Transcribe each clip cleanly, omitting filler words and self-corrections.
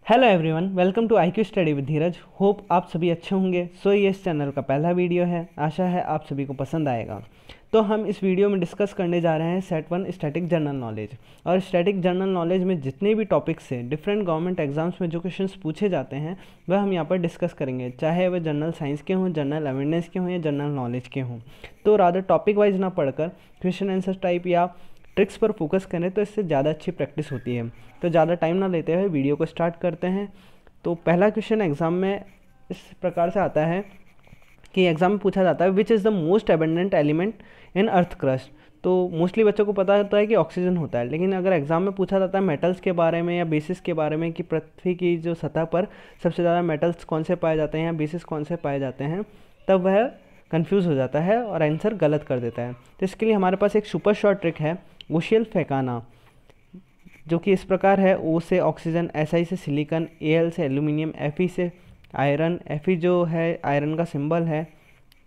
Hello everyone, welcome to IQ study with Dheeraj. Hope आप सभी अच्छे होंगे। ये इस चैनल का पहला वीडियो है। आशा है आप सभी को पसंद आएगा। तो हम इस वीडियो में डिस्कस करने जा रहे हैं सेट 1 स्टैटिक जनरल नॉलेज। और स्टैटिक जनरल नॉलेज में जितने भी टॉपिक्स हैं, डिफरेंट गवर्नमेंट एग्जाम्स में जो क्वेश्चंस पूछे जाते हैं वह हम यहाँ पर डिस्कस करेंगे, चाहे वह जनरल साइंस के हों, जनरल अवेयरनेस के हों या जनरल नॉलेज के हों। तो रादर टॉपिक वाइज ना पढ़कर क्वेश्चन आंसर टाइप या ट्रिक्स पर फोकस करें तो इससे ज़्यादा अच्छी प्रैक्टिस होती है। तो ज़्यादा टाइम ना लेते हुए वीडियो को स्टार्ट करते हैं। तो पहला क्वेश्चन एग्ज़ाम में इस प्रकार से आता है कि एग्ज़ाम में पूछा जाता है which is the most abundant element in earth crust. तो मोस्टली बच्चों को पता होता है कि ऑक्सीजन होता है, लेकिन अगर एग्ज़ाम में पूछा जाता है मेटल्स के बारे में या बेसिस के बारे में कि पृथ्वी की जो सतह पर सबसे ज़्यादा मेटल्स कौन से पाए जाते हैं या बेसिस कौन से पाए जाते हैं, तब वह कंफ्यूज हो जाता है और आंसर गलत कर देता है। तो इसके लिए हमारे पास एक सुपर शॉर्ट ट्रिक है, ओशियल फेंकाना, जो कि इस प्रकार है। ओ से ऑक्सीजन, SI से सिलिकॉन, AL से एल्यूमिनियम, Fe से आयरन। Fe जो है आयरन का सिंबल है,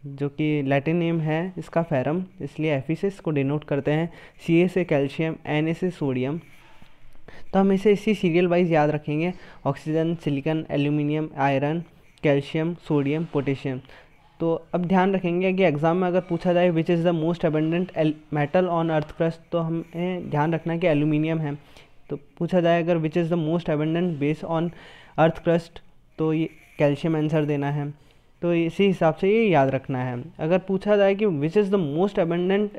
जो कि लैटिन नेम है इसका फेरम, इसलिए Fe से इसको डिनोट करते हैं। Ca से कैल्शियम, Na से सोडियम। तो हम इसे इसी सीरियल वाइज याद रखेंगे, oxygen, silicon, aluminium, iron, calcium, sodium, potassium. तो अब ध्यान रखेंगे कि एग्ज़ाम में अगर पूछा जाए which is the most abundant metal on earth crust, तो हमें ध्यान रखना है कि एल्यूमिनियम है। तो पूछा जाए अगर which is the most abundant base on earth crust, तो ये कैल्शियम आंसर देना है। तो इसी हिसाब से ये याद रखना है। अगर पूछा जाए कि which is the most abundant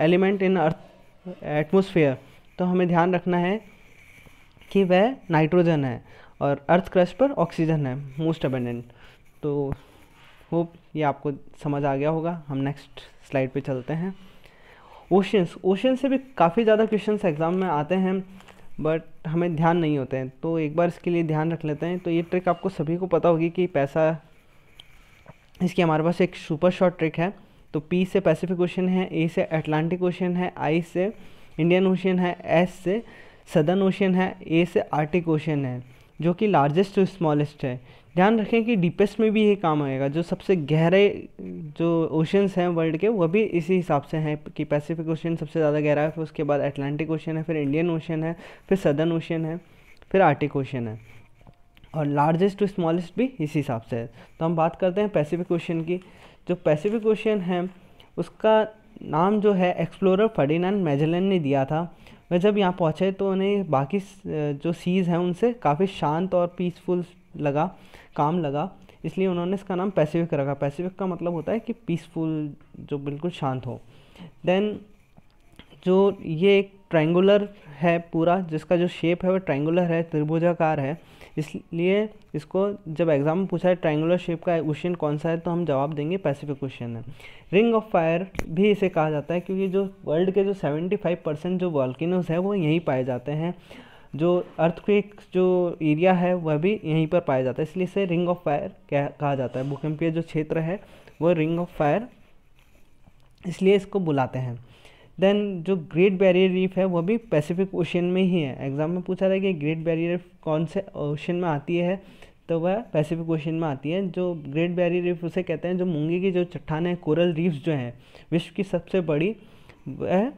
element in earth atmosphere, तो हमें ध्यान रखना है कि वह नाइट्रोजन है और अर्थ क्रस्ट पर ऑक्सीजन है मोस्ट एबंडेंट। तो होप ये आपको समझ आ गया होगा। हम नेक्स्ट स्लाइड पे चलते हैं। ओशन से भी काफ़ी ज़्यादा क्वेश्चंस एग्ज़ाम में आते हैं, बट हमें ध्यान नहीं होते हैं, तो एक बार इसके लिए ध्यान रख लेते हैं। तो ये ट्रिक आपको सभी को पता होगी कि पैसा, इसकी हमारे पास एक सुपर शॉर्ट ट्रिक है। तो P से पैसिफिक ओशन है, A से अटलांटिक ओशन है, I से इंडियन ओशन है, S से सदर्न ओशन है, A से आर्टिक ओशन है, जो कि लार्जेस्ट टू स्मॉलेस्ट है। ध्यान रखें कि डीपेस्ट में भी ये काम आएगा, जो सबसे गहरे जो ओशंस हैं वर्ल्ड के, वह भी इसी हिसाब से हैं कि पैसिफिक ओशन सबसे ज़्यादा गहरा है, फिर उसके बाद अटलांटिक ओशन है, फिर इंडियन ओशन है, फिर सदर्न ओशन है, फिर आर्टिक ओशन है, और लार्जेस्ट टू स्मॉलेस्ट भी इसी हिसाब से है। तो हम बात करते हैं पैसिफिक ओशन की। जो पैसिफिक ओशन है उसका नाम जो है एक्सप्लोरर फर्डिनांड मैजेलन ने दिया था। वह जब यहाँ पहुँचे तो उन्हें बाकी जो सीज़ हैं उनसे काफ़ी शांत और पीसफुल लगा, काम लगा, इसलिए उन्होंने इसका नाम पैसिफिक रखा। पैसिफिक का मतलब होता है कि पीसफुल, जो बिल्कुल शांत हो। देन जो ये एक ट्रायंगुलर है पूरा, जिसका जो शेप है वो ट्रायंगुलर है, त्रिभुजाकार है, इसलिए इसको जब एग्जाम में पूछा है ट्रायंगुलर शेप का ओशन कौन सा है, तो हम जवाब देंगे पैसिफिक ओशन है। रिंग ऑफ फायर भी इसे कहा जाता है, क्योंकि जो वर्ल्ड के जो 75% जो वॉल्केनोज है वो यहीं पाए जाते हैं। जो अर्थक्वेक जो एरिया है वह भी यहीं पर पाया जाता है, इसलिए इसे रिंग ऑफ फायर कहा जाता है। भूकंपीय जो क्षेत्र है वो रिंग ऑफ फायर, इसलिए इसको बुलाते हैं। देन जो ग्रेट बैरियर रीफ है वह भी पैसिफिक ओशन में ही है। एग्जाम में पूछा था कि ग्रेट बैरियर रीफ कौन से ओशन में आती है, तो वह पैसिफिक ओशन में आती है। जो ग्रेट बैरियर रीफ उसे कहते हैं जो मूंगे की जो चट्टान है, कोरल रीफ्स जो हैं विश्व की सबसे बड़ी, वह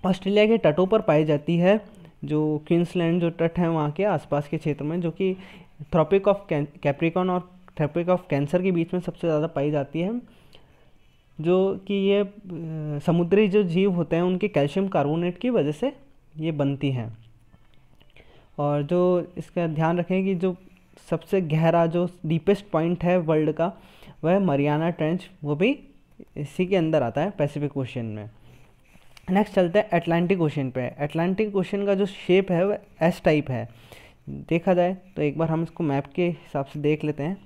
ऑस्ट्रेलिया के तटों पर पाई जाती है। जो क्वींसलैंड जो तट है वहाँ के आसपास के क्षेत्र में, जो कि ट्रॉपिक ऑफ कैप्रिकॉर्न और ट्रॉपिक ऑफ कैंसर के बीच में सबसे ज़्यादा पाई जाती है। जो कि ये समुद्री जो जीव होते हैं उनके कैल्शियम कार्बोनेट की वजह से ये बनती हैं। और जो इसका ध्यान रखें कि जो सबसे गहरा जो डीपेस्ट पॉइंट है वर्ल्ड का, वह मरियाना ट्रेंच, वो भी इसी के अंदर आता है पैसिफिक ओशन में। नेक्स्ट चलते हैं अटलांटिक ओशन पे। अटलांटिक ओशन का जो शेप है वह S टाइप है। देखा जाए तो एक बार हम इसको मैप के हिसाब से देख लेते हैं,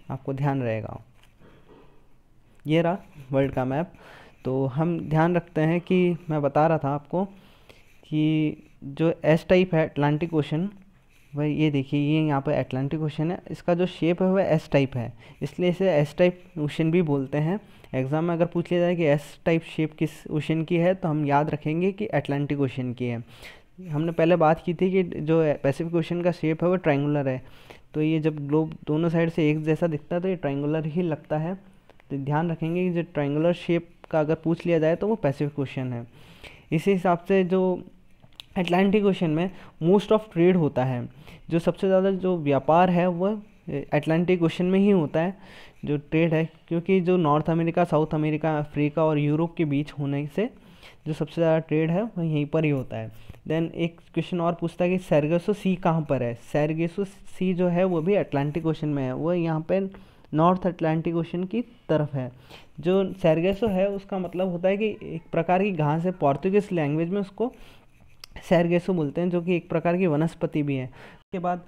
आपको ध्यान रहेगा। ये रहा वर्ल्ड का मैप। तो हम ध्यान रखते हैं कि मैं बता रहा था आपको कि जो S टाइप है अटलांटिक ओशन, वह ये देखिए, ये यहाँ पर अटलांटिक ओशन है, इसका जो शेप है वह S टाइप है, इसलिए इसे S टाइप ओशन भी बोलते हैं। एग्ज़ाम में अगर पूछ लिया जाए कि S टाइप शेप किस ओशन की है, तो हम याद रखेंगे कि अटलांटिक ओशन की है। हमने पहले बात की थी कि जो पैसिफिक ओशन का शेप है वो ट्रायंगुलर है, तो ये जब ग्लोब दोनों साइड से एक जैसा दिखता है तो ये ट्रायंगुलर ही लगता है। तो ध्यान रखेंगे कि जो ट्रायंगुलर शेप का अगर पूछ लिया जाए तो वो पैसिफिक ओशन है। इसी हिसाब से जो अटलांटिक ओशन में मोस्ट ऑफ ट्रेड होता है। जो सबसे ज़्यादा जो व्यापार है वह अटलांटिक ओशन में ही होता है, जो ट्रेड है, क्योंकि जो north America, south America, Africa और यूरोप के बीच होने से जो सबसे ज़्यादा ट्रेड है वह यहीं पर ही होता है। देन एक क्वेश्चन और पूछता है कि सैरगेसो सी कहाँ पर है। सैरगेसो सी जो है वो भी अटलांटिक ओशन में है, वो यहाँ पे नॉर्थ अटलांटिक ओशन की तरफ है। जो सैरगेसो है उसका मतलब होता है कि एक प्रकार की घास है, पोर्तुगीज लैंग्वेज में उसको सैरगेसो बोलते हैं, जो कि एक प्रकार की वनस्पति भी है। उसके बाद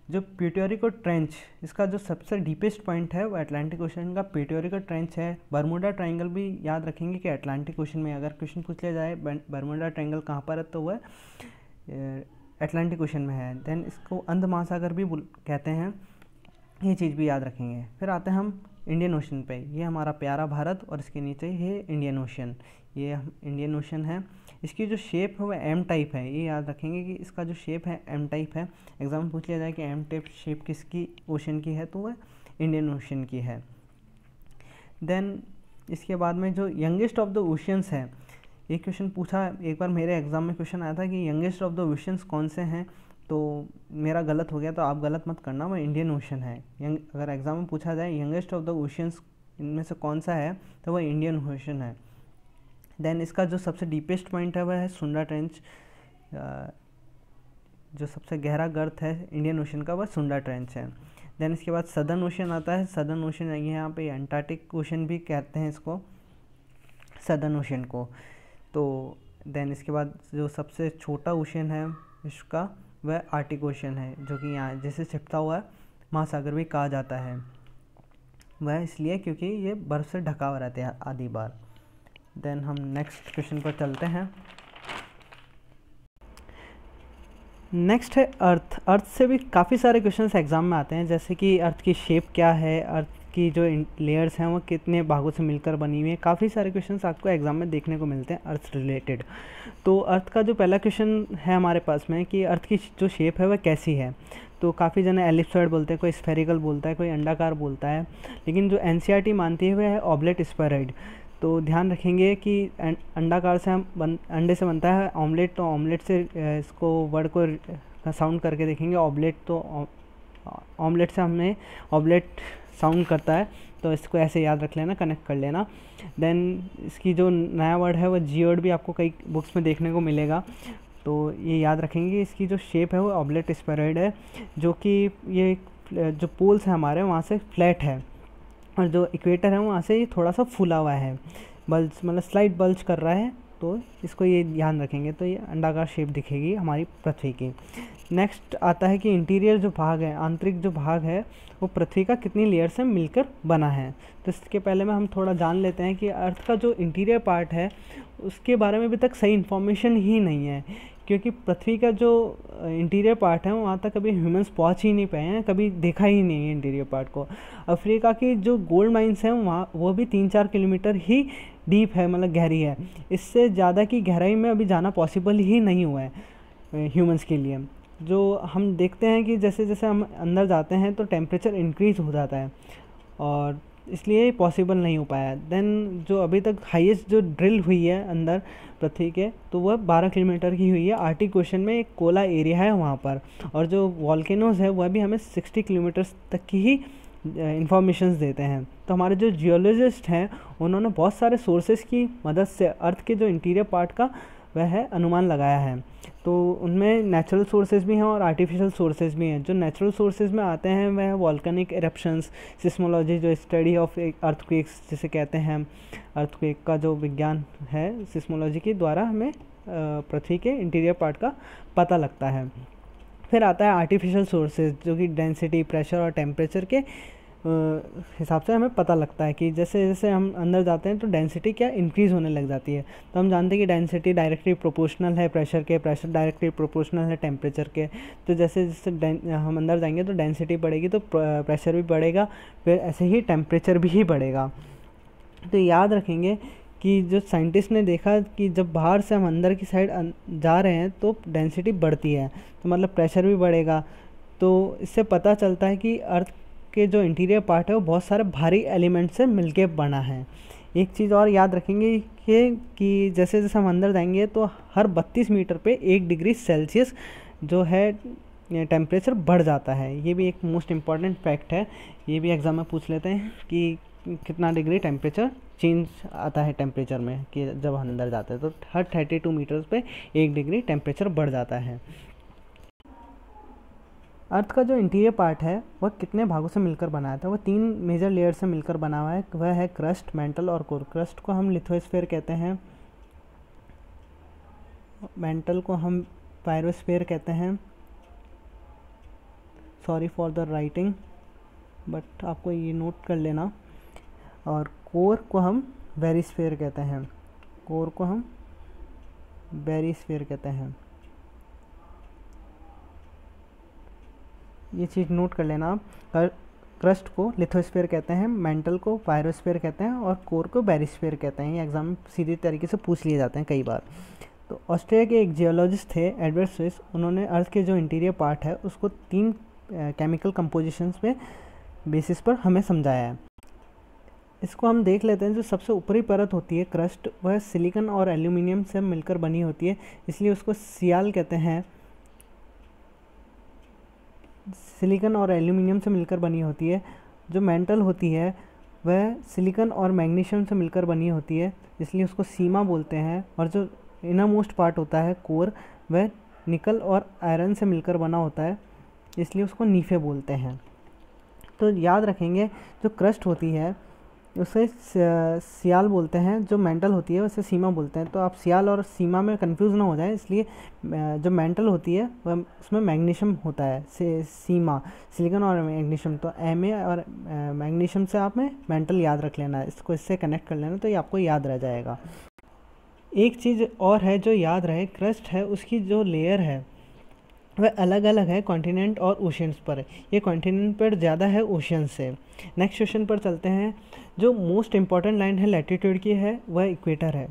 जो प्यूर्टोरिको ट्रेंच, इसका जो सबसे डीपेस्ट पॉइंट है वो अटलांटिक ओशन का प्यूर्टोरिको ट्रेंच है। बर्मुडा ट्रायंगल भी याद रखेंगे कि अटलांटिक ओशन में अगर क्वेश्चन पूछ लिया जाए बर्मुडा ट्रायंगल कहाँ पर है तो वह अटलांटिक ओशन में है। देन इसको अंध महासागर भी कहते हैं, ये चीज़ भी याद रखेंगे। फिर आते हैं हम इंडियन ओशन पे। ये हमारा प्यारा भारत और इसके नीचे ये इंडियन ओशन, ये इंडियन ओशन है। इसकी जो शेप है वह एम टाइप है, ये याद रखेंगे कि इसका जो शेप है एम टाइप है। एग्जाम में पूछ लिया जाए कि एम टाइप शेप किसकी ओशन की है तो वह इंडियन ओशन की है। देन इसके बाद में जो यंगेस्ट ऑफ द ओशंस है, ये क्वेश्चन पूछा एक बार मेरे एग्ज़ाम में, क्वेश्चन आया था कि यंगेस्ट ऑफ द ओशंस कौन से हैं, तो मेरा गलत हो गया, तो आप गलत मत करना, वो इंडियन ओशन है। अगर एग्ज़ाम में पूछा जाए यंगेस्ट ऑफ द ओशंस इनमें से कौन सा है तो वह इंडियन ओशन है। देन इसका जो सबसे डीपेस्ट पॉइंट है वह है सुंडा ट्रेंच। जो सबसे गहरा गर्त है इंडियन ओशन का वह सुंडा ट्रेंच है। देन इसके बाद सदर्न ओशन आता है। सदर्न ओशन यहाँ पे अंटार्कटिक ओशन भी कहते हैं इसको, सदर्न ओशन को। तो देन इसके बाद जो सबसे छोटा ओशन है विश्व का वह आर्टिक ओशन है, जो कि यहाँ जैसे छिपता हुआ महासागर भी कहा जाता है। वह इसलिए क्योंकि ये बर्फ़ से ढका हुआ रहता है आधी बार। देन हम नेक्स्ट क्वेश्चन पर चलते हैं। नेक्स्ट है अर्थ। अर्थ से भी काफ़ी सारे क्वेश्चंस एग्जाम में आते हैं, जैसे कि अर्थ की शेप क्या है, अर्थ की जो लेयर्स हैं वो कितने भागों से मिलकर बनी हुई है। काफ़ी सारे क्वेश्चंस आपको एग्जाम में देखने को मिलते हैं अर्थ रिलेटेड। तो अर्थ का जो पहला क्वेश्चन है हमारे पास में कि अर्थ की जो शेप है वह कैसी है। तो काफ़ी जने एलिप्सॉइड बोलते हैं, कोई स्फेरिकल बोलता है, कोई अंडाकार बोलता है, लेकिन जो एनसीईआरटी मानती है वह है ऑब्लेट स्फेरॉइड। तो ध्यान रखेंगे कि अंडाकार से हम अंडे से बनता है ऑमलेट, तो ऑमलेट से इसको वर्ड को साउंड करके देखेंगे ऑब्लेट, तो ऑमलेट से हमने ऑब्लेट साउंड करता है, तो इसको ऐसे याद रख लेना, कनेक्ट कर लेना। देन इसकी जो नया वर्ड है वह जी वर्ड भी आपको कई बुक्स में देखने को मिलेगा, तो ये याद रखेंगे। इसकी जो शेप है वो ऑब्लेट स्फेरॉइड है, जो कि ये जो पोल्स हैं हमारे वहाँ से फ्लैट है, और जो इक्वेटर है वहाँ से ये थोड़ा सा फूला हुआ है, बल्ज मतलब स्लाइड बल्ज कर रहा है, तो इसको ये ध्यान रखेंगे। तो ये अंडाकार शेप दिखेगी हमारी पृथ्वी की। नेक्स्ट आता है कि इंटीरियर जो भाग है, आंतरिक जो भाग है, वो पृथ्वी का कितनी लेयर से मिलकर बना है। तो इसके पहले में हम थोड़ा जान लेते हैं कि अर्थ का जो इंटीरियर पार्ट है उसके बारे में अभी तक सही इन्फॉर्मेशन ही नहीं है, क्योंकि पृथ्वी का जो इंटीरियर पार्ट है वहाँ तक कभी ह्यूमंस पहुँच ही नहीं पाए हैं, कभी देखा ही नहीं है इंटीरियर पार्ट को। अफ्रीका की जो गोल्ड माइंस हैं वहाँ वो भी 3-4 किलोमीटर ही डीप है, मतलब गहरी है। इससे ज़्यादा की गहराई में अभी जाना पॉसिबल ही नहीं हुआ है ह्यूमंस के लिए। जो हम देखते हैं कि जैसे जैसे हम अंदर जाते हैं तो टेम्परेचर इंक्रीज़ हो जाता है, और इसलिए पॉसिबल नहीं हो पाया। देन जो अभी तक हाईएस्ट जो ड्रिल हुई है अंदर पृथ्वी के, तो वह 12 किलोमीटर की हुई है। आर्टिक ओशन में एक कोला एरिया है वहाँ पर, और जो वॉल्केनोज़ है वह भी हमें 60 किलोमीटर तक की ही इंफॉर्मेशंस देते हैं। तो हमारे जो जियोलॉजिस्ट हैं उन्होंने बहुत सारे सोर्सेज की मदद से अर्थ के जो इंटीरियर पार्ट का वह है अनुमान लगाया है। तो उनमें नेचुरल सोर्सेज भी हैं और आर्टिफिशियल सोर्सेज भी हैं। जो नेचुरल सोर्सेज में आते हैं वह वॉल्केनिक इरप्शंस, सिस्मोलॉजी जो स्टडी ऑफ अर्थक्वेक्स जिसे कहते हैं, अर्थक्वेक का जो विज्ञान है सिस्मोलॉजी के द्वारा हमें पृथ्वी के इंटीरियर पार्ट का पता लगता है। फिर आता है आर्टिफिशियल सोर्सेज, जो कि डेंसिटी, प्रेशर और टेम्परेचर के हिसाब से हमें पता लगता है कि जैसे जैसे हम अंदर जाते हैं तो डेंसिटी क्या इंक्रीज़ होने लग जाती है। तो हम जानते हैं कि डेंसिटी डायरेक्टली प्रोपोर्शनल है प्रेशर के, प्रेशर डायरेक्टली प्रोपोर्शनल है टेम्परेचर के। तो जैसे जैसे हम अंदर जाएंगे तो डेंसिटी बढ़ेगी तो प्रेशर भी बढ़ेगा, फिर ऐसे ही टेम्परेचर भी बढ़ेगा। तो याद रखेंगे कि जो साइंटिस्ट ने देखा कि जब बाहर से हम अंदर की साइड जा रहे हैं तो डेंसिटी बढ़ती है, तो मतलब प्रेशर भी बढ़ेगा। तो इससे पता चलता है कि अर्थ के जो इंटीरियर पार्ट है वो बहुत सारे भारी एलिमेंट से मिलके बना है। एक चीज़ और याद रखेंगे कि जैसे जैसे हम अंदर जाएंगे तो हर 32 मीटर पे 1 डिग्री सेल्सियस जो है टेम्परेचर बढ़ जाता है। ये भी एक मोस्ट इम्पॉर्टेंट फैक्ट है, ये भी एग्ज़ाम में पूछ लेते हैं कि कितना डिग्री टेम्परेचर चेंज आता है टेम्परेचर में, कि जब हम अंदर जाते हैं तो हर 32 मीटर्स पे 1 डिग्री टेम्परेचर बढ़ जाता है। अर्थ का जो इंटीरियर पार्ट है वह कितने भागों से मिलकर बना था? वह 3 मेजर लेयर से मिलकर बना हुआ है। वह है क्रस्ट, मेंटल और कोर। क्रस्ट को हम लिथोस्फीयर कहते हैं, मेंटल को हम पायरोस्फीयर कहते हैं, sorry for the writing but आपको ये नोट कर लेना, और कोर को हम बेरिस्फीयर कहते हैं, कोर को हम बेरिस्फीयर कहते हैं। ये चीज़ नोट कर लेना आप। क्रस्ट को लिथोस्फीयर कहते हैं, मेंटल को पायरोस्फीयर कहते हैं और कोर को बेरिस्फीयर कहते हैं। ये एग्जाम में सीधे तरीके से पूछ लिए जाते हैं कई बार। तो ऑस्ट्रेलिया के एक जियोलॉजिस्ट थे एडवर्ड स्विस, उन्होंने अर्थ के जो इंटीरियर पार्ट है उसको 3 केमिकल कंपोजिशंस पे बेसिस पर हमें समझाया है। इसको हम देख लेते हैं। जो सबसे ऊपरी परत होती है क्रस्ट, वह सिलिकॉन और एल्यूमिनियम से मिलकर बनी होती है, इसलिए उसको सियाल कहते हैं। सिलिकॉन और एल्यूमिनियम से मिलकर बनी होती है। जो मेंटल होती है वह सिलिकॉन और मैग्नीशियम से मिलकर बनी होती है, इसलिए उसको सीमा बोलते हैं। और जो इनर मोस्ट पार्ट होता है कोर, वह निकल और आयरन से मिलकर बना होता है, इसलिए उसको नीफे बोलते हैं। तो याद रखेंगे जो क्रस्ट होती है उसे सियाल बोलते हैं, जो मेंटल होती है उसे सीमा बोलते हैं। तो आप सियाल और सीमा में कंफ्यूज ना हो जाए, इसलिए जो मेंटल होती है वह उसमें मैग्नीशियम होता है, सीमा सिलिकॉन और मैग्नीशियम। तो एम और मैग्नीशियम से आप में मेंटल याद रख लेना, इसको इससे कनेक्ट कर लेना तो ये आपको याद रह जाएगा। एक चीज़ और है जो याद रहे, क्रस्ट है उसकी जो लेयर है वह अलग अलग है कॉन्टिनेंट और ओशियंस पर। ये कॉन्टिनेंट पर ज़्यादा है ओशियन से। नेक्स्ट क्वेश्चन पर चलते हैं। जो मोस्ट इम्पॉर्टेंट लाइन है लैटिट्यूड की है वह इक्वेटर है।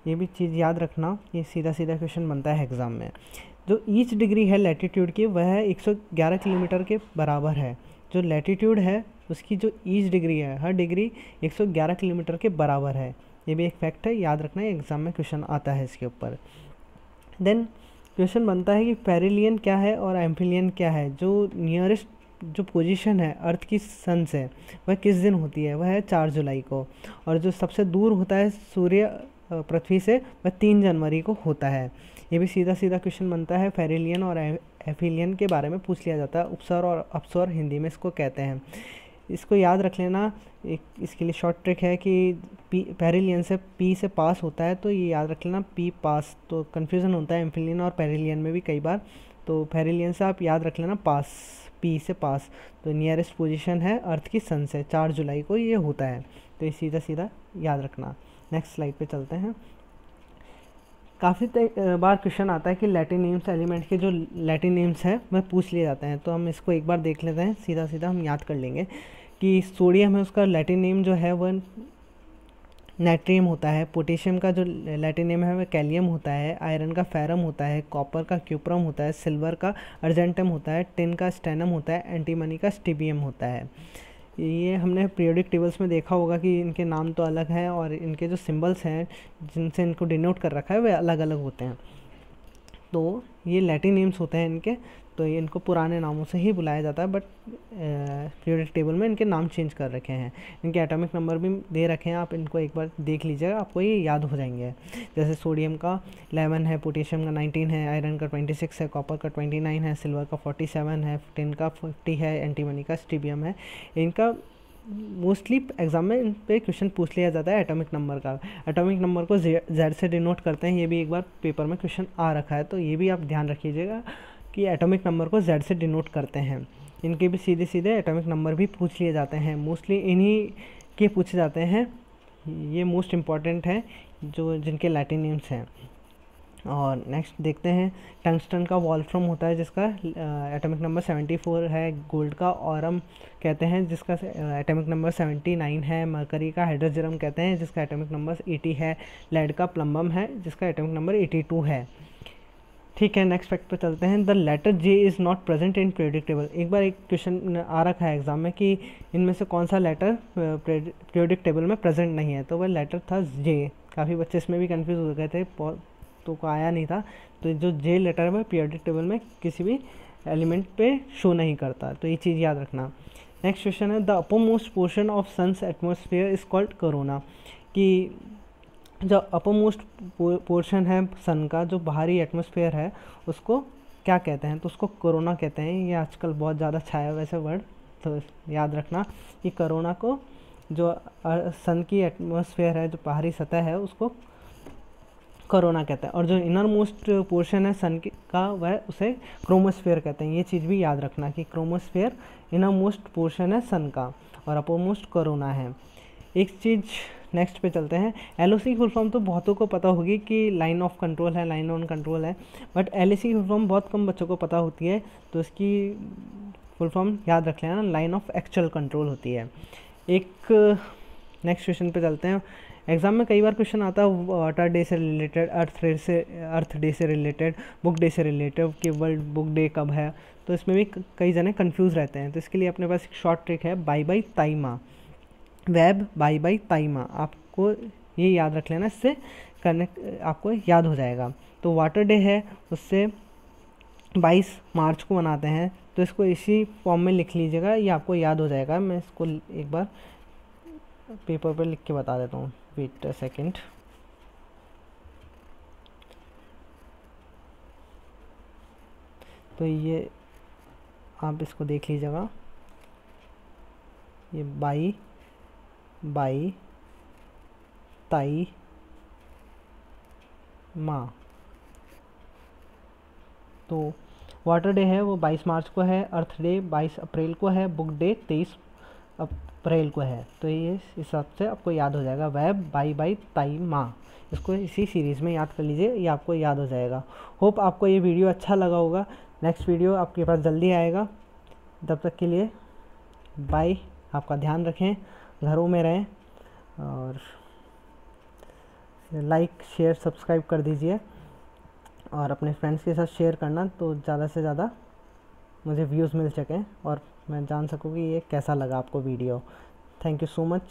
ये भी चीज़ याद रखना, ये सीधा सीधा क्वेश्चन बनता है एग्ज़ाम में। जो ईच डिग्री है लैटिट्यूड की वह 111 किलोमीटर के बराबर है। जो लैटिट्यूड है उसकी जो ईच डिग्री है, हर डिग्री 111 किलोमीटर के बराबर है। ये भी एक फैक्ट है, याद रखना, एग्ज़ाम में क्वेश्चन आता है इसके ऊपर। देन क्वेश्चन बनता है कि पेरिलियन क्या है और एम्फिलियन क्या है। जो नियरेस्ट जो पोजीशन है अर्थ की सन से वह किस दिन होती है? वह है 4 जुलाई को। और जो सबसे दूर होता है सूर्य पृथ्वी से, वह 3 जनवरी को होता है। ये भी सीधा सीधा क्वेश्चन बनता है। पेरिलियन और एम्फिलियन के बारे में पूछ लिया जाता है। उपसौर और अपसौर हिंदी में इसको कहते हैं। इसको याद रख लेना। एक इसके लिए शॉर्ट ट्रिक है कि पेरिलियन से पी से पास होता है, तो ये याद रख लेना, पी पास। तो कन्फ्यूज़न होता है एम्फिलियन और पेरिलियन में भी कई बार। तो पेरिलियन से आप याद रख लेना पास, पी से पास। तो नियरेस्ट पोजीशन है अर्थ की सन से, 4 जुलाई को ये होता है। तो ये सीधा सीधा याद रखना। नेक्स्ट स्लाइड पे चलते हैं। काफ़ी बार क्वेश्चन आता है कि लैटिन नेम्स एलिमेंट के जो लैटिन नेम्स हैं वह पूछ लिए जाते हैं। तो हम इसको एक बार देख लेते हैं, सीधा सीधा हम याद कर लेंगे कि सोडियम है उसका लैटिन नेम जो है वह नाइट्रियम होता है। पोटेशियम का जो लैटिन नेम है वह कैलियम होता है। आयरन का फेरम होता है। कॉपर का क्यूप्रम होता है। सिल्वर का अर्जेंटम होता है। टिन का स्टेनम होता है। एंटीमनी का स्टिबियम होता है। ये हमने पीरियोडिक टेबल्स में देखा होगा कि इनके नाम तो अलग हैं और इनके जो सिंबल्स हैं जिनसे इनको डिनोट कर रखा है वे अलग अलग होते हैं। तो ये लैटिन नेम्स होते हैं इनके, तो ये इनको पुराने नामों से ही बुलाया जाता है, बट पीरियोडिक टेबल में इनके नाम चेंज कर रखे हैं। इनके एटॉमिक नंबर भी दे रखे हैं, आप इनको एक बार देख लीजिएगा, आपको ये याद हो जाएंगे। जैसे सोडियम का 11 है, पोटेशियम का 19 है, आयरन का 26 है, कॉपर का 29 है, सिल्वर का 47 है, टिन का 50 है, एंटीमनी का स्टिबियम है। इनका मोस्टली एग्जाम में इन पे क्वेश्चन पूछ लिया जाता है एटॉमिक नंबर का। एटॉमिक नंबर को जेड से डिनोट करते हैं, ये भी एक बार पेपर में क्वेश्चन आ रखा है, तो ये भी आप ध्यान रखिएगा कि एटॉमिक नंबर को जेड से डिनोट करते हैं। इनके भी सीधे सीधे एटॉमिक नंबर भी पूछ लिए जाते हैं, मोस्टली इन्हीं के पूछे जाते हैं। ये मोस्ट इम्पॉर्टेंट है जो जिनके लैटिन नेम्स हैं। और नेक्स्ट देखते हैं, टंगस्टन का वॉल्फ्रम होता है जिसका एटॉमिक नंबर 74 है। गोल्ड का ऑरम कहते हैं जिसका एटॉमिक नंबर 79 है। मरकरी का हाइड्रोजरम कहते हैं जिसका एटॉमिक नंबर 80 है। लेड का प्लम्बम है जिसका एटॉमिक नंबर 82 है। ठीक है, नेक्स्ट फैक्ट पे चलते हैं। The letter J is not present in periodic table. एक बार एक क्वेश्चन आ रखा है एग्जाम में कि इनमें से कौन सा लेटर पीरियोडिक टेबल में प्रेजेंट नहीं है, तो वह लेटर था जे। काफ़ी बच्चे इसमें भी कंफ्यूज हो गए थे, तो को आया नहीं था। तो जो जे लेटर है वह पीरियोडिक टेबल में किसी भी एलिमेंट पे शो नहीं करता, तो ये चीज़ याद रखना। नेक्स्ट क्वेश्चन है the upper most portion of sun's atmosphere is called corona. कि जो अपर मोस्ट पोर्शन है सन का, जो बाहरी एटमॉस्फेयर है, उसको क्या कहते हैं, तो उसको कोरोना कहते हैं। ये आजकल बहुत ज़्यादा छाया हुआ वैसे वर्ड, तो याद रखना कि कोरोना को, जो सन की एटमॉस्फेयर है, जो बाहरी सतह है, उसको कोरोना कहते हैं। और जो इनर मोस्ट पोर्शन है सन का, वह उसे क्रोमोस्फेयर कहते हैं। ये चीज़ भी याद रखना कि क्रोमोस्फेयर इनर मोस्ट पोर्शन है सन का और अपर मोस्ट कोरोना है। एक चीज़ नेक्स्ट पे चलते हैं। एलओसी की फुल फॉर्म तो बहुतों को पता होगी कि लाइन ऑफ कंट्रोल है, लाइन ऑन कंट्रोल है, बट एलएसी की फुल फॉर्म बहुत कम बच्चों को पता होती है, तो इसकी फुल फॉर्म याद रख लेना, लाइन ऑफ एक्चुअल कंट्रोल होती है। एक नेक्स्ट क्वेश्चन पे चलते हैं। एग्जाम में कई बार क्वेश्चन आता है वाटर डे से रिलेटेड, अर्थ डे से रिलेटेड, बुक डे से रिलेटेड कि वर्ल्ड बुक डे कब है, तो इसमें भी कई जने कंफ्यूज रहते हैं। तो इसके लिए अपने पास एक शॉर्ट ट्रिक है, बाई बाई ताइमा, वेब बाई बाई ताइमा। आपको ये याद रख लेना, इससे कनेक्ट आपको याद हो जाएगा। तो वाटर डे है, उससे 22 मार्च को मनाते हैं, तो इसको इसी फॉर्म में लिख लीजिएगा, ये आपको याद हो जाएगा। मैं इसको एक बार पेपर पर लिख के बता देता हूँ, वेट अ सेकेंड। तो ये आप इसको देख लीजिएगा, ये बाई ताई माँ। तो वाटर डे है वो 22 मार्च को है, अर्थ डे 22 अप्रैल को है, बुक डे 23 अप्रैल को है। तो ये इस हिसाब से आपको याद हो जाएगा, वेब बाई ताई माँ। इसको इसी सीरीज़ में याद कर लीजिए, ये आपको याद हो जाएगा। होप आपको ये वीडियो अच्छा लगा होगा। नेक्स्ट वीडियो आपके पास जल्दी आएगा, तब तक के लिए बाय। आपका ध्यान रखें, घरों में रहें, और लाइक शेयर सब्सक्राइब कर दीजिए, और अपने फ्रेंड्स के साथ शेयर करना, तो ज़्यादा से ज़्यादा मुझे व्यूज़ मिल सकें और मैं जान सकूँ कि ये कैसा लगा आपको video. Thank you so much.